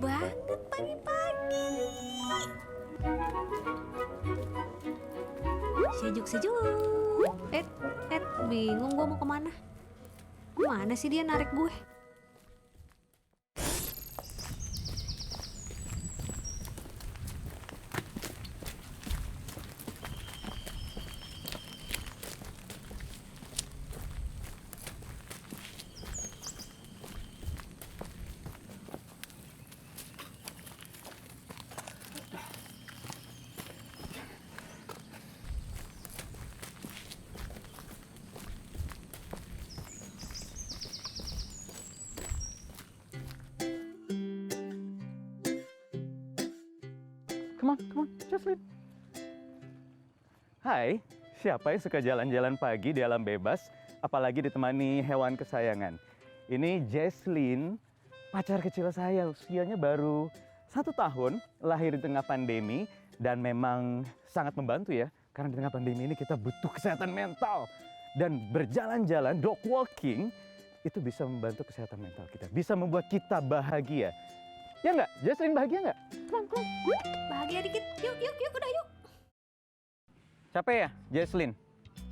banget pagi-pagi. Sejuk-sejuk. Bingung gue mau kemana. Mana sih dia narik gue? Come on, Jocelyn. Hai, siapa yang suka jalan-jalan pagi di alam bebas, apalagi ditemani hewan kesayangan? Ini Jocelyn, pacar kecil saya, usianya baru 1 tahun, lahir di tengah pandemi, dan memang sangat membantu ya, karena di tengah pandemi ini kita butuh kesehatan mental. Dan berjalan-jalan, dog walking, itu bisa membantu kesehatan mental kita, bisa membuat kita bahagia. Ya nggak? Jocelyn bahagia nggak? Come on. Bahagia dikit. Yuk, udah yuk. Capek ya, Jocelyn?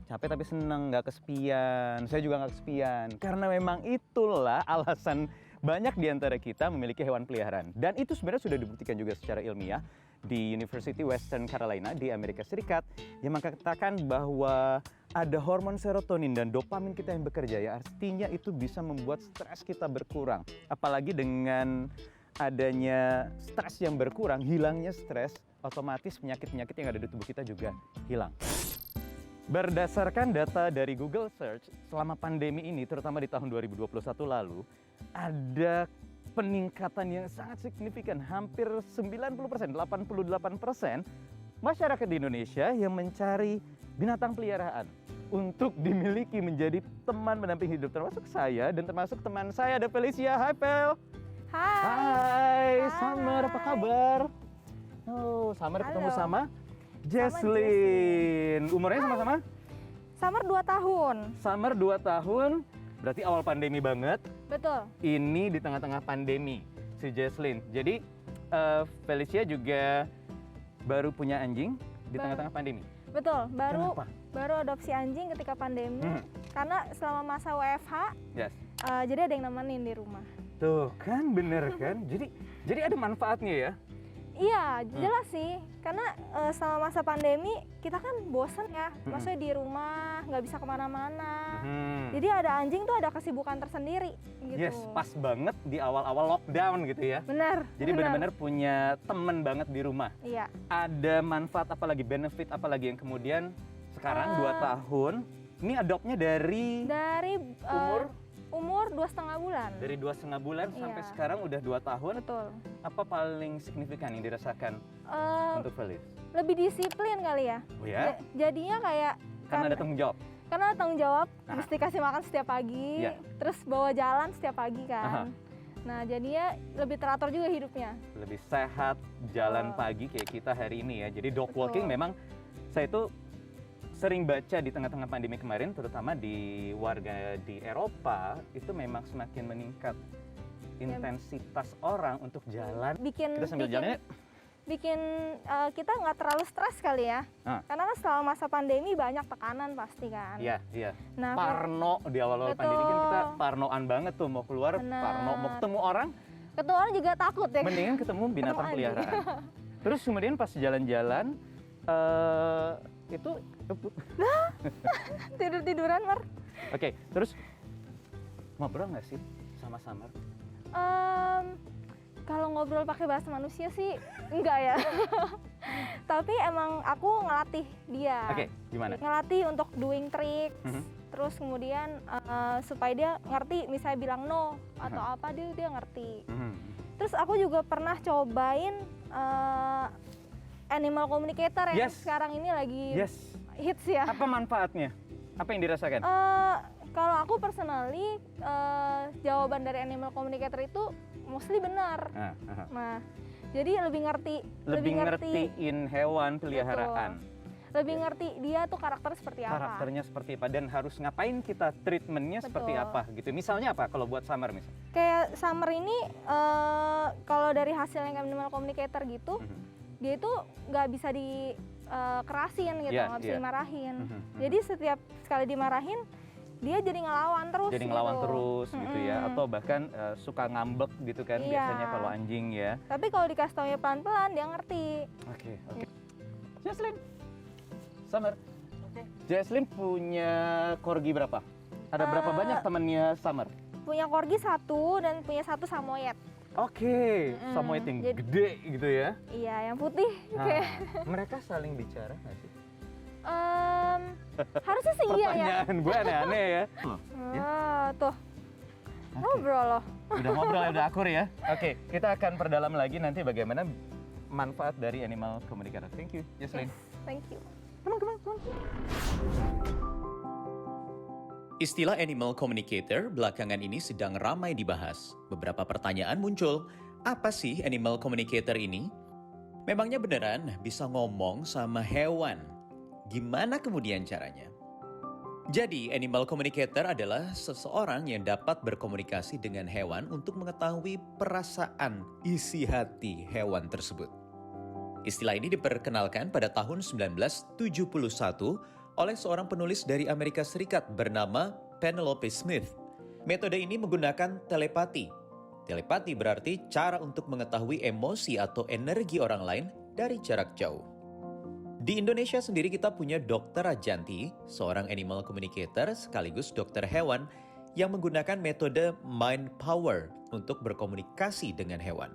Capek tapi seneng, nggak kesepian. Saya juga nggak kesepian. Karena memang itulah alasan banyak di antara kita memiliki hewan peliharaan. Dan itu sebenarnya sudah dibuktikan juga secara ilmiah di University Western Carolina di Amerika Serikat yang mengatakan bahwa ada hormon serotonin dan dopamin kita yang bekerja ya. Artinya itu bisa membuat stres kita berkurang. Apalagi dengan adanya stres yang berkurang, hilangnya stres, otomatis penyakit-penyakit yang ada di tubuh kita juga hilang. Berdasarkan data dari Google Search, selama pandemi ini, terutama di tahun 2021 lalu, ada peningkatan yang sangat signifikan, hampir 90%, 88% masyarakat di Indonesia yang mencari binatang peliharaan untuk dimiliki menjadi teman mendampingi hidup, termasuk saya dan termasuk teman saya, ada Felicia. Hai, Pel! Hai, Summer, apa kabar? Oh, Summer ketemu sama Jocelyn. Umurnya sama-sama? Summer 2 tahun. Summer 2 tahun, berarti awal pandemi banget. Betul. Ini di tengah-tengah pandemi, si Jocelyn. Jadi, Felicia juga baru punya anjing di tengah-tengah pandemi. Betul, Kenapa? baru adopsi anjing ketika pandemi. Karena selama masa WFH, Yes. jadi ada yang nemenin di rumah. Tuh, kan bener kan? Jadi ada manfaatnya ya? Iya, jelas sih. Karena selama masa pandemi, kita kan bosen ya. Maksudnya di rumah, nggak bisa kemana-mana. Jadi ada anjing tuh ada kesibukan tersendiri gitu. Yes, pas banget di awal-awal lockdown gitu ya. Benar. Jadi benar-benar punya temen banget di rumah. Iya. Ada manfaat apalagi, benefit apalagi yang kemudian sekarang 2 tahun. Ini adoptnya dari umur 2,5 bulan. Dari 2,5 bulan sampai Iya. sekarang udah 2 tahun. Betul. Apa paling signifikan yang dirasakan untuk Felis? Lebih disiplin kali ya. Oh ya? Jadinya kayak Karena ada tanggung jawab. Karena tanggung jawab, mesti kasih makan setiap pagi, Iya. terus bawa jalan setiap pagi kan. Nah, jadinya lebih teratur juga hidupnya. Lebih sehat, jalan pagi kayak kita hari ini ya. Jadi dog walking memang saya itu sering baca di tengah-tengah pandemi kemarin, terutama di warga di Eropa, itu memang semakin meningkat intensitas orang untuk jalan. Kita sambil jalan bikin kita nggak terlalu stres kali ya. Karena kan selama masa pandemi banyak tekanan pasti kan. Iya. Nah, Parno di awal-awal pandemi kan kita parnoan banget tuh, mau keluar parno, mau ketemu orang. Ketemu orang juga takut ya. Mendingan ketemu binatang peliharaan. Terus kemudian pas jalan-jalan, itu tidur-tiduran, Mar. Oke, terus ngobrol nggak sih sama Summer? Kalau ngobrol pakai bahasa manusia sih enggak ya. Tapi emang aku ngelatih dia. Oke, gimana? Ngelatih untuk doing tricks. Terus kemudian supaya dia ngerti, misalnya bilang no atau apa dia ngerti. Terus aku juga pernah cobain animal communicator yang sekarang ini lagi hits ya. Apa manfaatnya? Apa yang dirasakan? Kalau aku personally, jawaban dari animal communicator itu mostly benar. Nah, jadi lebih ngertiin hewan peliharaan. Betul. lebih ngerti dia tuh karakter seperti apa. Karakternya seperti apa dan harus ngapain kita treatmentnya seperti Betul. apa gitu. Misalnya apa kalau buat Summer misalnya? Kayak Summer ini kalau dari hasil yang animal communicator gitu, dia itu nggak bisa dikerasin gitu, Iya, nggak bisa iya. dimarahin. Mhm, mhm. Jadi setiap sekali dimarahin, dia jadi ngelawan terus. Jadi ngelawan gitu. terus gitu ya, atau bahkan suka ngambek gitu kan Iya. biasanya kalau anjing ya. Tapi kalau dikasih taunya pelan-pelan, dia ngerti. Oke, oke. Jesslyn, Summer. Jesslyn punya corgi berapa? Ada berapa banyak temannya Summer? Punya corgi 1 dan punya 1 samoyed. Oke, samoyed yang Jadi- gede gitu ya. Iya, yang putih. Nah, Kayak mereka saling bicara nggak sih? harusnya sih iya ya. Pertanyaan gue aneh-aneh ya. Tuh. Ngobrol loh. Udah ngobrol, udah akur ya. Oke, kita akan perdalam lagi nanti bagaimana manfaat dari animal communicator. Thank you, Jesslyn. Thank you. Istilah animal communicator belakangan ini sedang ramai dibahas. Beberapa pertanyaan muncul. Apa sih animal communicator ini? Memangnya beneran bisa ngomong sama hewan? Gimana kemudian caranya? Jadi, animal communicator adalah seseorang yang dapat berkomunikasi dengan hewan untuk mengetahui perasaan isi hati hewan tersebut. Istilah ini diperkenalkan pada tahun 1971 oleh seorang penulis dari Amerika Serikat bernama Penelope Smith. Metode ini menggunakan telepati. Telepati berarti cara untuk mengetahui emosi atau energi orang lain dari jarak jauh. Di Indonesia sendiri kita punya Dr. Rajanti, seorang animal communicator sekaligus dokter hewan yang menggunakan metode mind power untuk berkomunikasi dengan hewan.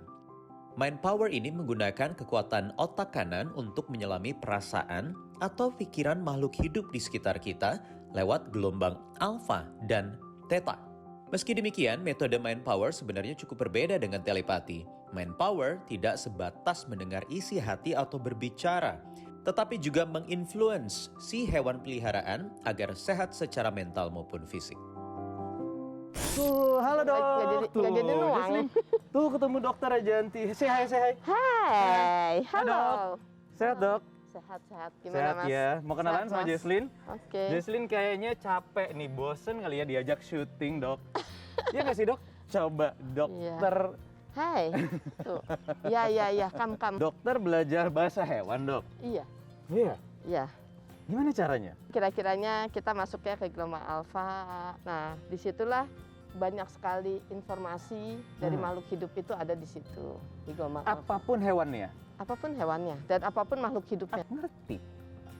Mind power ini menggunakan kekuatan otak kanan untuk menyelami perasaan atau pikiran makhluk hidup di sekitar kita lewat gelombang alfa dan theta. Meski demikian, metode mind power sebenarnya cukup berbeda dengan telepati. Mind power tidak sebatas mendengar isi hati atau berbicara, tetapi juga menginfluence si hewan peliharaan agar sehat secara mental maupun fisik. Tuh, halo dok. Nggak jadi nuang. Jesslyn. Tuh ketemu dokter Rajanti. Say hi, say hi. Hai, halo. Sehat dok? Sehat-sehat. Gimana Sehat Mas? ya. Mau kenalan Sehat, sama Mas. Jesslyn? Oke. Jesslyn kayaknya capek nih, bosen kali ya diajak syuting dok. Iya nggak sih dok? Coba dokter. Hai. Tuh. Ya, kam. Dokter belajar bahasa hewan dok. Iya, Iya. iya. Gimana caranya? Kira-kiranya kita masuknya ke gelombang alfa. Nah, disitulah banyak sekali informasi dari makhluk hidup itu ada di situ, di gelombang alfa. Apapun hewannya. Apapun hewannya dan apapun makhluk hidupnya. Ngerti.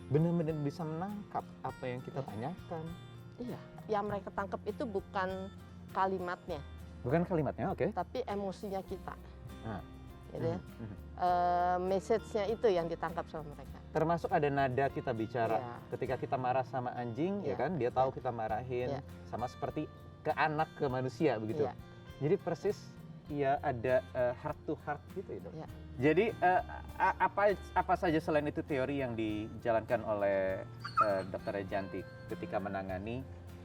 Benar-benar bisa menangkap apa yang kita tanyakan. Iya, yang mereka tangkap itu bukan kalimatnya, Bukan kalimatnya, oke. tapi emosinya kita. Nah. Gitu ya. Message-nya itu yang ditangkap sama mereka. Termasuk ada nada kita bicara. Iya. Ketika kita marah sama anjing, ya Iya. kan, dia tahu kita marahin. Iya. Sama seperti ke anak, ke manusia begitu. Iya. Jadi persis ya ada heart to heart gitu ya dok. Iya. Jadi apa saja selain itu teori yang dijalankan oleh Dr. Rajanti ketika menangani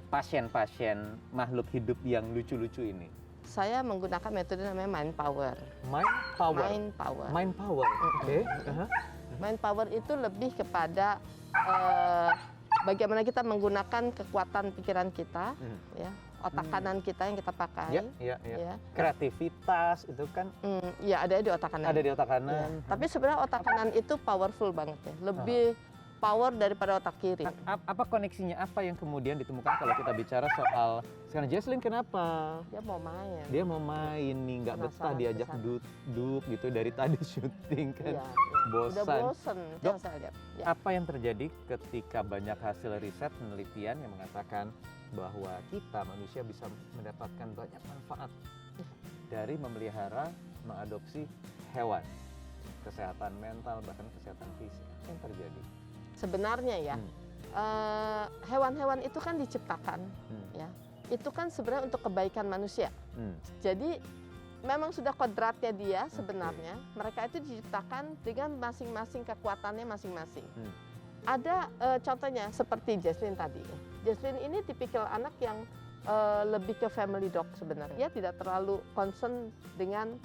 pasien-pasien makhluk hidup yang lucu-lucu ini? Saya menggunakan metode namanya mind power. Mind power. Mind power. Mind power. Oke. Mind power itu lebih kepada bagaimana kita menggunakan kekuatan pikiran kita, ya, otak kanan kita yang kita pakai. Ya. Ya. Kreativitas itu kan Ya ada di otak kanan. ada di otak Ya. kanan. Tapi sebenarnya otak kanan itu powerful banget ya, lebih power daripada otak kiri. Apa koneksinya? Apa yang kemudian ditemukan kalau kita bicara soal sekarang Jesslyn kenapa? Dia mau main. Dia mau main nih, nggak betah Penasaran diajak kesana. duduk gitu dari tadi syuting kan. Iya, iya. Bosan. Udah bosen, itu Dok, yang saya lihat. Ya. Apa yang terjadi ketika banyak hasil riset penelitian yang mengatakan bahwa kita manusia bisa mendapatkan banyak manfaat dari memelihara, mengadopsi hewan, kesehatan mental bahkan kesehatan fisik yang terjadi? Sebenarnya ya, hewan-hewan itu kan diciptakan, ya. Itu kan sebenarnya untuk kebaikan manusia. Jadi memang sudah kodratnya dia sebenarnya. Mereka itu diciptakan dengan masing-masing kekuatannya masing-masing. Ada contohnya seperti Jesslyn tadi. Jesslyn ini tipikal anak yang lebih ke family dog sebenarnya. Dia tidak terlalu concern dengan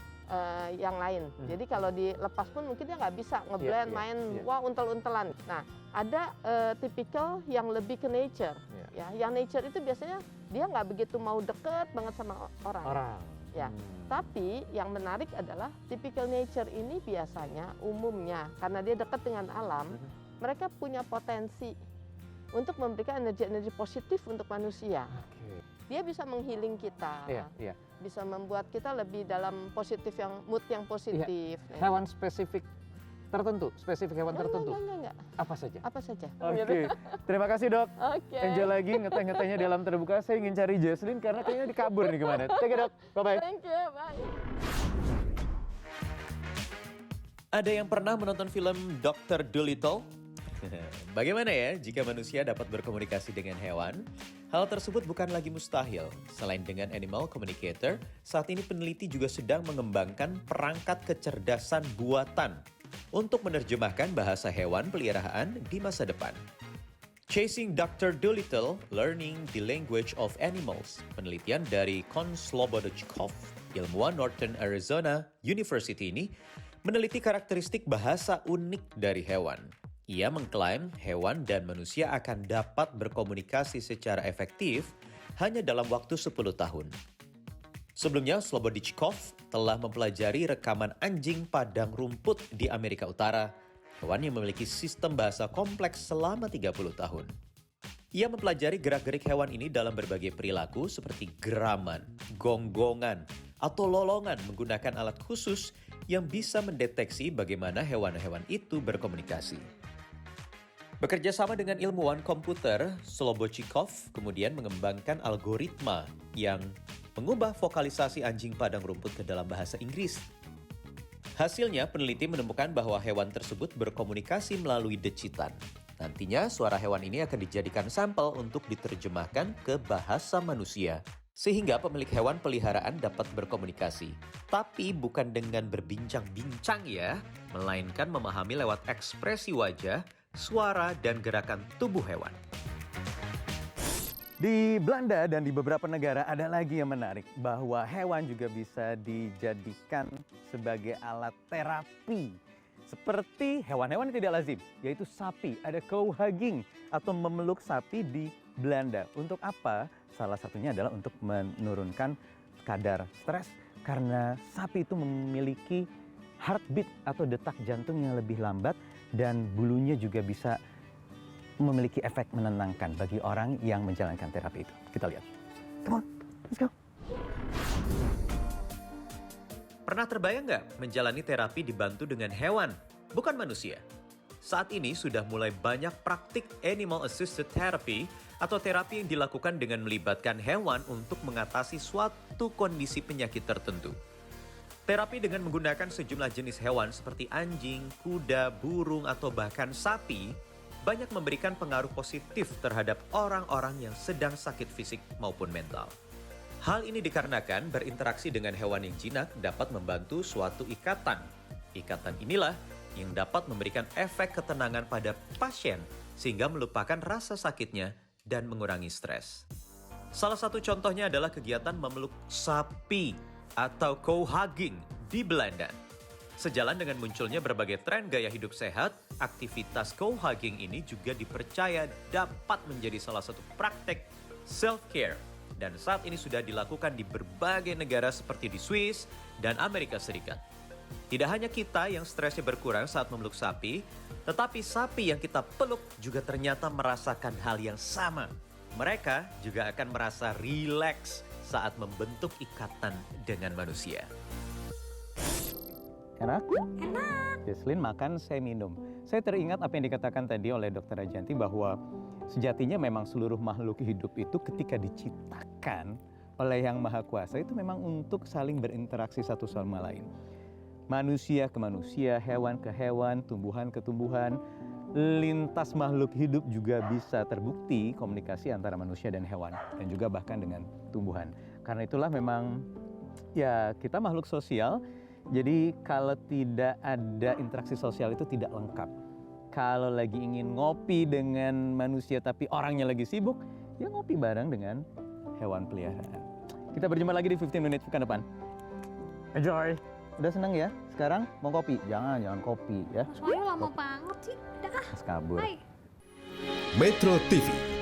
yang lain. Jadi kalau dilepas pun mungkin dia nggak bisa ngeblend, main wah untel-untelan. Nah, ada tipikal yang lebih ke nature. Ya, yang nature itu biasanya dia nggak begitu mau deket banget sama orang. Ya, tapi yang menarik adalah typical nature ini biasanya umumnya karena dia dekat dengan alam, mereka punya potensi untuk memberikan energi-energi positif untuk manusia. Dia bisa menghealing kita, bisa membuat kita lebih dalam positif mood yang positif. Hewan spesifik tertentu, hewan tertentu. Enggak. Apa saja? Apa saja. Oke. Terima kasih, Dok. Oke. Enjoy lagi ngeteh-ngetehnya di alam terbuka. Saya ingin cari Jesslyn karena kayaknya dikabur nih kemana. Thank you, Dok. Bye-bye. Thank you, bye. Ada yang pernah menonton film Dr. Dolittle? Bagaimana ya jika manusia dapat berkomunikasi dengan hewan? Hal tersebut bukan lagi mustahil. Selain dengan animal communicator, saat ini peneliti juga sedang mengembangkan perangkat kecerdasan buatan untuk menerjemahkan bahasa hewan peliharaan di masa depan. Chasing Dr. Dolittle, Learning the Language of Animals, penelitian dari Kon Slobodechkov, ilmuwan Northern Arizona University ini, meneliti karakteristik bahasa unik dari hewan. Ia mengklaim hewan dan manusia akan dapat berkomunikasi secara efektif hanya dalam waktu 10 tahun. Sebelumnya, Slobodechkov telah mempelajari rekaman anjing padang rumput di Amerika Utara, hewan yang memiliki sistem bahasa kompleks selama 30 tahun. Ia mempelajari gerak-gerik hewan ini dalam berbagai perilaku seperti geraman, gonggongan, atau lolongan menggunakan alat khusus yang bisa mendeteksi bagaimana hewan-hewan itu berkomunikasi. Bekerja sama dengan ilmuwan komputer, Slobodechkov kemudian mengembangkan algoritma yang mengubah vokalisasi anjing padang rumput ke dalam bahasa Inggris. Hasilnya, peneliti menemukan bahwa hewan tersebut berkomunikasi melalui decitan. Nantinya, suara hewan ini akan dijadikan sampel untuk diterjemahkan ke bahasa manusia, sehingga pemilik hewan peliharaan dapat berkomunikasi. Tapi bukan dengan berbincang-bincang ya, melainkan memahami lewat ekspresi wajah, suara, dan gerakan tubuh hewan. Di Belanda dan di beberapa negara ada lagi yang menarik, bahwa hewan juga bisa dijadikan sebagai alat terapi. Seperti hewan-hewan yang tidak lazim, yaitu sapi. Ada co-hugging atau memeluk sapi di Belanda. Untuk apa? Salah satunya adalah untuk menurunkan kadar stres karena sapi itu memiliki heartbeat atau detak jantung yang lebih lambat dan bulunya juga bisa memiliki efek menenangkan bagi orang yang menjalankan terapi itu. Kita lihat. Come on, let's go. Pernah terbayang nggak menjalani terapi dibantu dengan hewan, bukan manusia? Saat ini sudah mulai banyak praktik animal assisted therapy atau terapi yang dilakukan dengan melibatkan hewan untuk mengatasi suatu kondisi penyakit tertentu. Terapi dengan menggunakan sejumlah jenis hewan seperti anjing, kuda, burung, atau bahkan sapi banyak memberikan pengaruh positif terhadap orang-orang yang sedang sakit fisik maupun mental. Hal ini dikarenakan berinteraksi dengan hewan yang jinak dapat membantu suatu ikatan. Ikatan inilah yang dapat memberikan efek ketenangan pada pasien sehingga melupakan rasa sakitnya dan mengurangi stres. Salah satu contohnya adalah kegiatan memeluk sapi atau co-hugging di Belanda. Sejalan dengan munculnya berbagai tren gaya hidup sehat, aktivitas co-hugging ini juga dipercaya dapat menjadi salah satu praktek self-care. Dan saat ini sudah dilakukan di berbagai negara seperti di Swiss dan Amerika Serikat. Tidak hanya kita yang stresnya berkurang saat memeluk sapi, tetapi sapi yang kita peluk juga ternyata merasakan hal yang sama. Mereka juga akan merasa rileks saat membentuk ikatan dengan manusia. Enak? Enak. Jesslyn makan, saya minum. Saya teringat apa yang dikatakan tadi oleh Dr. Rajanti bahwa sejatinya memang seluruh makhluk hidup itu ketika diciptakan oleh Yang Maha Kuasa itu memang untuk saling berinteraksi satu sama lain. Manusia ke manusia, hewan ke hewan, tumbuhan ke tumbuhan, lintas makhluk hidup juga bisa terbukti komunikasi antara manusia dan hewan dan juga bahkan dengan tumbuhan. Karena itulah memang ya kita makhluk sosial. Jadi kalau tidak ada interaksi sosial itu tidak lengkap. Kalau lagi ingin ngopi dengan manusia tapi orangnya lagi sibuk, ya ngopi bareng dengan hewan peliharaan. Kita berjumpa lagi di 15 Minutes pekan depan. Enjoy. Udah seneng ya? Sekarang mau kopi? Jangan kopi ya. Mas Wahyu lama banget sih. Udah ah. Mas kabur. Bye. Metro TV